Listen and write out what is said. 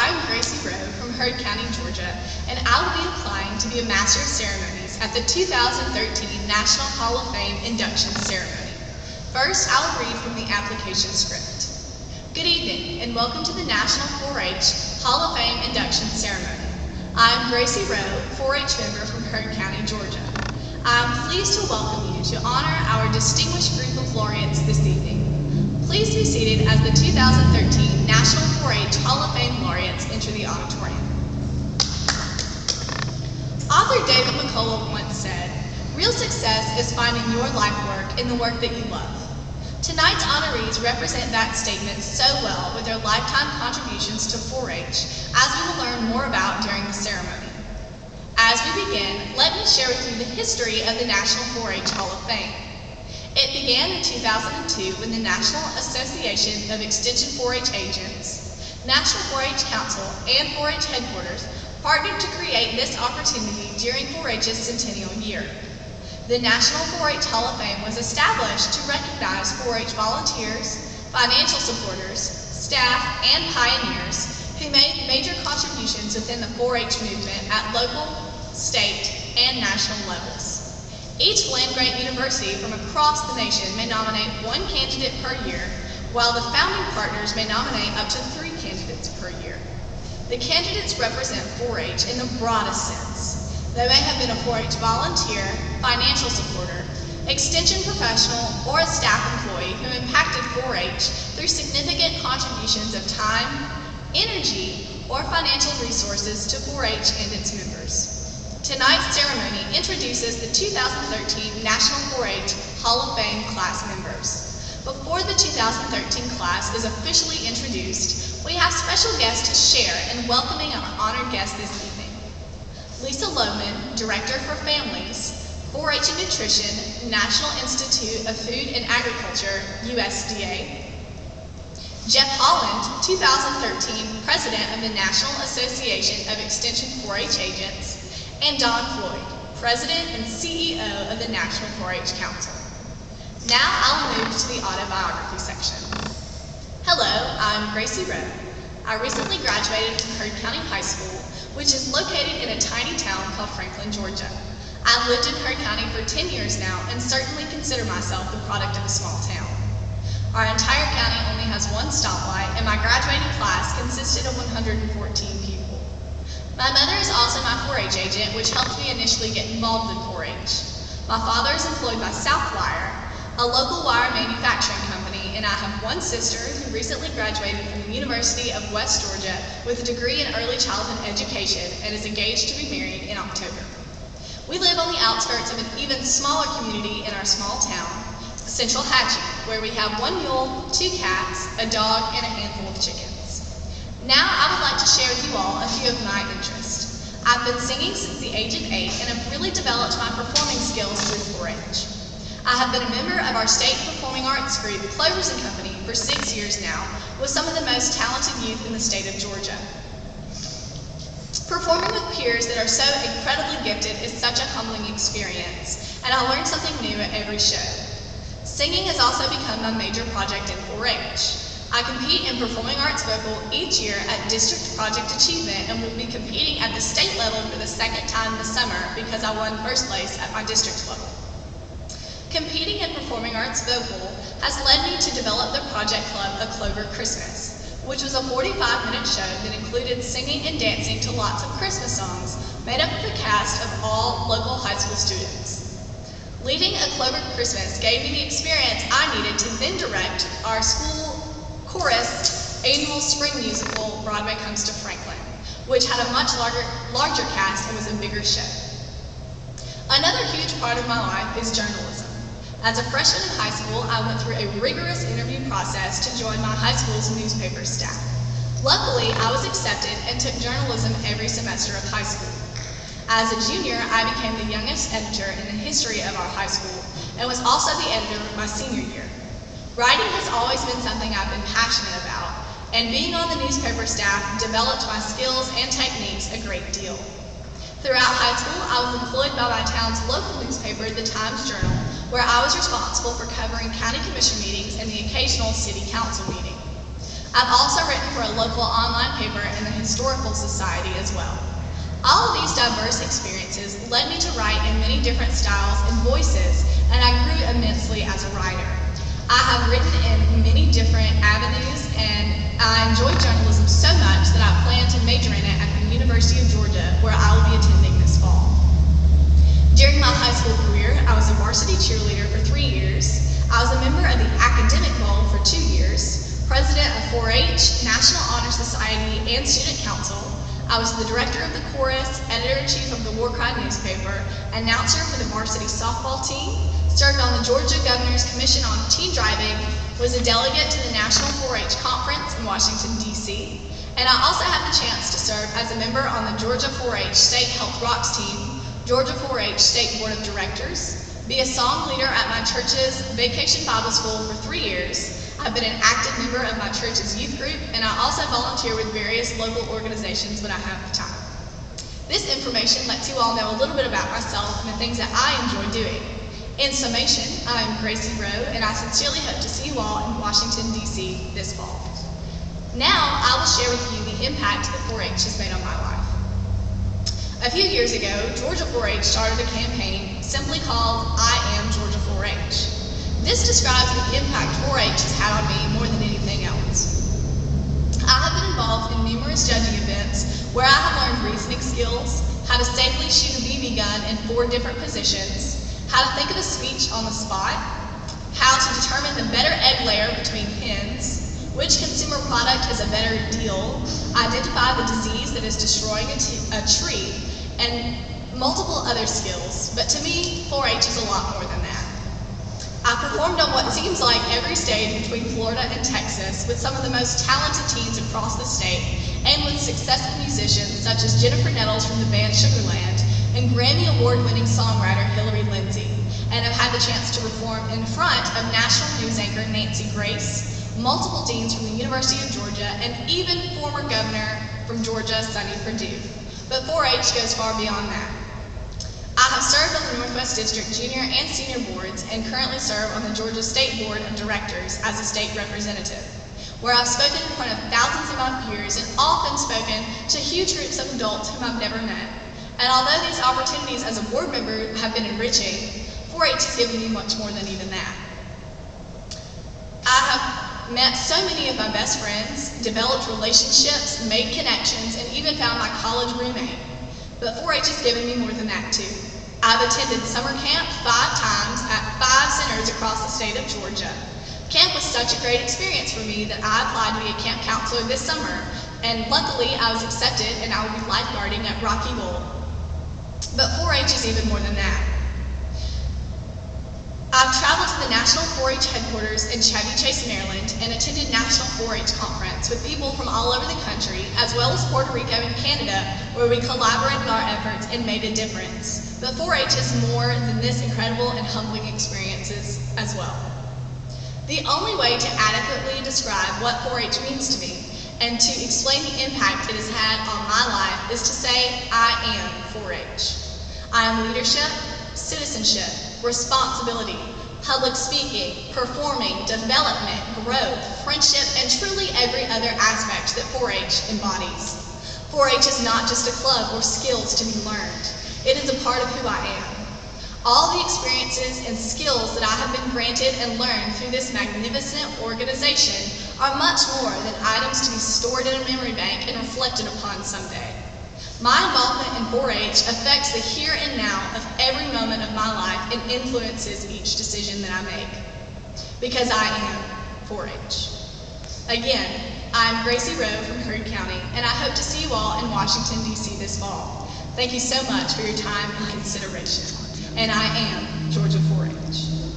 I'm Gracie Rowe from Heard County, Georgia, and I will be applying to be a Master of Ceremonies at the 2013 National Hall of Fame Induction Ceremony. First, I'll read from the application script. Good evening, and welcome to the National 4-H Hall of Fame Induction Ceremony. I'm Gracie Rowe, 4-H member from Heard County, Georgia. I'm pleased to welcome you to honor our distinguished group of laureates this evening. Please be seated as the 2013 National 4-H Hall of Fame laureates enter the auditorium. Author David McCullough once said, "Real success is finding your life work in the work that you love." Tonight's honorees represent that statement so well with their lifetime contributions to 4-H, as we will learn more about during the ceremony. As we begin, let me share with you the history of the National 4-H Hall of Fame. It began in 2002 when the National Association of Extension 4-H Agents, National 4-H Council, and 4-H Headquarters partnered to create this opportunity during 4-H's centennial year. The National 4-H Hall of Fame was established to recognize 4-H volunteers, financial supporters, staff, and pioneers who made major contributions within the 4-H movement at local, state, and national levels. Each land-grant university from across the nation may nominate one candidate per year, while the founding partners may nominate up to 3 candidates per year. The candidates represent 4-H in the broadest sense. They may have been a 4-H volunteer, financial supporter, extension professional, or a staff employee who impacted 4-H through significant contributions of time, energy, or financial resources to 4-H and its members. Tonight's ceremony introduces the 2013 National 4-H Hall of Fame class members. Before the 2013 class is officially introduced, we have special guests to share in welcoming our honored guests this evening. Lisa Lohman, Director for Families, 4-H and Nutrition, National Institute of Food and Agriculture, USDA. Jeff Holland, 2013 President of the National Association of Extension 4-H Agents, and Don Floyd, President and CEO of the National 4-H Council. Now I'll move to the autobiography section. Hello, I'm Gracie Rowe. I recently graduated from Heard County High School, which is located in a tiny town called Franklin, Georgia. I've lived in Heard County for 10 years now and certainly consider myself the product of a small town. Our entire county only has one stoplight, and my graduating class consisted of 114 people. My mother is also my 4-H agent, which helped me initially get involved in 4-H. My father is employed by South Wire, a local wire manufacturing company, and I have one sister who recently graduated from the University of West Georgia with a degree in early childhood education and is engaged to be married in October. We live on the outskirts of an even smaller community in our small town, Central Hatchie, where we have 1 mule, 2 cats, a dog, and a handful of chickens. Now I would like to share with you all a few of my interests. I've been singing since the age of 8 and have really developed my performing skills through 4-H. I have been a member of our state performing arts group, Clovers & Company, for 6 years now, with some of the most talented youth in the state of Georgia. Performing with peers that are so incredibly gifted is such a humbling experience, and I learn something new at every show. Singing has also become my major project in 4-H. I compete in performing arts vocal each year at District Project Achievement and will be competing at the state level for the 2nd time this summer because I won 1st place at my district level. Competing in performing arts vocal has led me to develop the project club A Clover Christmas, which was a 45-minute show that included singing and dancing to lots of Christmas songs made up of a cast of all local high school students. Leading A Clover Christmas gave me the experience I needed to then direct our school chorus annual spring musical, Broadway Comes to Franklin, which had a much larger cast and was a bigger show. Another huge part of my life is journalism. As a freshman in high school, I went through a rigorous interview process to join my high school's newspaper staff. Luckily, I was accepted and took journalism every semester of high school. As a junior, I became the youngest editor in the history of our high school and was also the editor my senior year. Writing has always been something I've been passionate about, and being on the newspaper staff developed my skills and techniques a great deal. Throughout high school, I was employed by my town's local newspaper, the Times-Journal, where I was responsible for covering county commission meetings and the occasional city council meeting. I've also written for a local online paper and the Historical Society as well. All of these diverse experiences led me to write in many different styles and voices, and I grew immensely as a writer. I have written in many different avenues, and I enjoy journalism so much that I plan to major in it at the University of Georgia, where I will be attending this fall. During my high school career, I was a varsity cheerleader for 3 years. I was a member of the Academic Bowl for 2 years, president of 4-H, National Honor Society, and Student Council. I was the director of the chorus, editor-in-chief of the War Cry newspaper, announcer for the varsity softball team, served on the Georgia Governor's Commission on Teen Driving, was a delegate to the National 4-H Conference in Washington, D.C., and I also had the chance to serve as a member on the Georgia 4-H State Health Rocks team, Georgia 4-H State Board of Directors, be a song leader at my church's Vacation Bible School for 3 years. I've been an active member of my church's youth group, and I also volunteer with various local organizations when I have the time. This information lets you all know a little bit about myself and the things that I enjoy doing. In summation, I'm Gracie Rowe, and I sincerely hope to see you all in Washington, D.C. this fall. Now, I will share with you the impact that 4-H has made on my life. A few years ago, Georgia 4-H started a campaign simply called I Am Georgia 4-H. This describes the impact 4-H has had on me more than anything else. I have been involved in numerous judging events where I have learned reasoning skills, how to safely shoot a BB gun in 4 different positions, how to think of a speech on the spot, how to determine the better egg layer between hens, which consumer product is a better deal, identify the disease that is destroying a tree, and multiple other skills. But to me, 4-H is a lot more than that. I performed on what seems like every stage between Florida and Texas with some of the most talented teens across the state, and with successful musicians such as Jennifer Nettles from the band Sugarland and Grammy Award-winning songwriter Hillary Lindsey, and have had the chance to perform in front of national news anchor Nancy Grace, multiple deans from the University of Georgia, and even former governor from Georgia, Sonny Perdue. But 4-H goes far beyond that. I have served on the Northwest District Junior and Senior boards and currently serve on the Georgia State Board of Directors as a state representative, where I've spoken in front of thousands of my peers and often spoken to huge groups of adults whom I've never met. And although these opportunities as a board member have been enriching, 4-H has given me much more than even that. I have met so many of my best friends, developed relationships, made connections, and even found my college roommate. But 4-H has given me more than that too. I've attended summer camp 5 times at 5 centers across the state of Georgia. Camp was such a great experience for me that I applied to be a camp counselor this summer, and luckily I was accepted and I will be lifeguarding at Rocky Bowl. But 4-H is even more than that. I've traveled to the National 4-H headquarters in Chevy Chase, Maryland, and attended National 4-H Conference with people from all over the country, as well as Puerto Rico and Canada, where we collaborated our efforts and made a difference. But 4-H is more than this incredible and humbling experiences as well. The only way to adequately describe what 4-H means to me and to explain the impact it has had on my life is to say I am 4-H. I am leadership, citizenship, responsibility, public speaking, performing, development, growth, friendship, and truly every other aspect that 4-H embodies. 4-H is not just a club or skills to be learned. It is a part of who I am. All the experiences and skills that I have been granted and learned through this magnificent organization are much more than items to be stored in a memory bank and reflected upon someday. My involvement in 4-H affects the here and now of every moment of my life and influences each decision that I make. Because I am 4-H. Again, I'm Gracie Rowe from Curry County, and I hope to see you all in Washington, D.C. this fall. Thank you so much for your time and consideration. And I am Georgia 4-H.